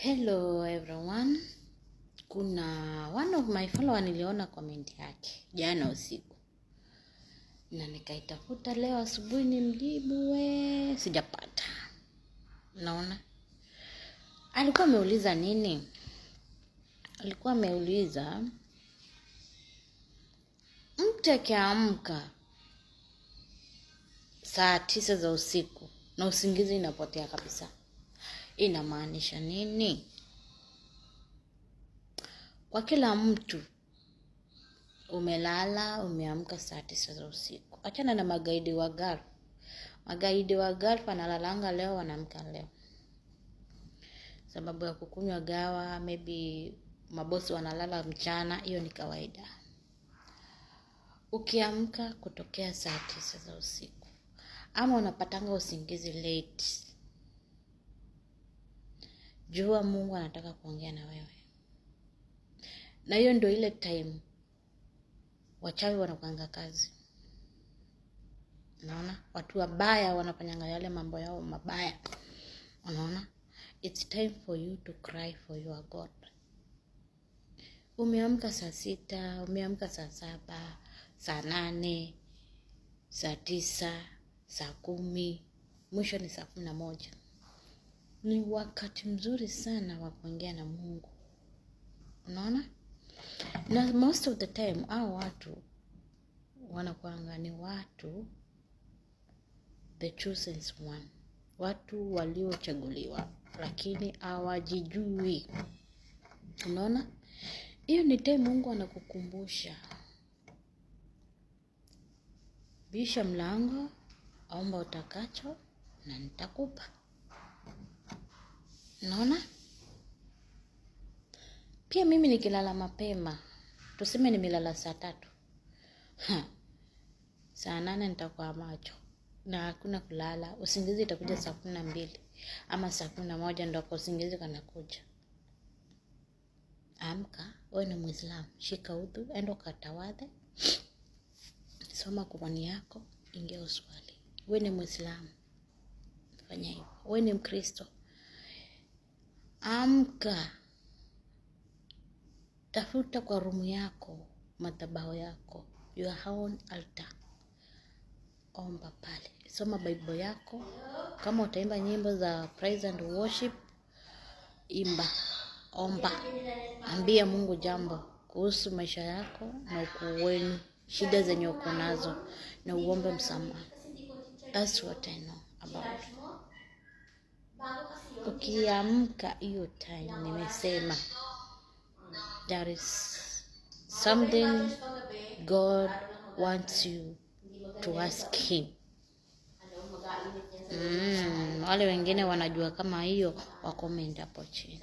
Hello everyone. Kuna one of my follower niliona comment yake jana usiku. Na nikaitafuta leo asubuhi nimjibu sijapata. Naona. Alikuwa ameuliza nini? Alikuwa ameuliza mtu akiamka saa 9 za usiku na usingizi inapotea kabisa, inamaanisha nini? Kwa kila mtu umelala umeamka saa 9 za usiku. Achana na magaidi wa Gulf. Magaidi wa Gulf wanalalanga leo wanaamka leo. Sababu ya kukunywa gawa, maybe mabosi wanalala mchana, hiyo ni kawaida. Ukiamka kutokea saa 9 za usiku ama unapatanga usingizi late, jua Mungu anataka kuongea na wewe. Na hiyo ndio ile time wachawi wanakuanga kazi. Unaona? Watu wabaya wanafanyanga yale mambo yao mabaya. Unaona? It's time for you to cry for your God. Umeamka saa 6, umeamka saa 7, saa 8, saa 9, saa 10, mwisho ni saa 11. Ni wakati mzuri sana wa kuongea na Mungu. Unaona? Na most of the time hao watu wanakuanga ni watu the chosen one. Watu waliochaguliwa lakini hawajijui. Unaona? Hiyo ni time Mungu anakukumbusha. Bisha mlango, omba utakacho na nitakupa. Unaona? Pia mimi nikilala mapema, tuseme nimelala saa 3. Saa 8 nitakuwa macho. Na hakuna kulala, usingizi itakuja saa 12 ama saa 11 ndio usingizi kanakuja. Amka, wewe ni Muislamu, shika udhu, enda ukatawadhe, soma Qur'ani yako, ingia uswali. Wewe ni Muislamu, fanya hivyo. Wewe ni Mkristo, amka, tafuta kwa room yako, madhabahu yako, your own altar. Omba pale, soma Bible yako. Kama utaimba nyimbo za praise and worship, imba, omba, ambia Mungu jambo kuhusu maisha yako na ukoo wenu, shida zenye uko nazo, na uombe msamaha. That's what I know about. Ukiamka hiyo time nimesema, there is something God wants you to ask him. Wale wengine wanajua kama hiyo, wa comment hapo chini.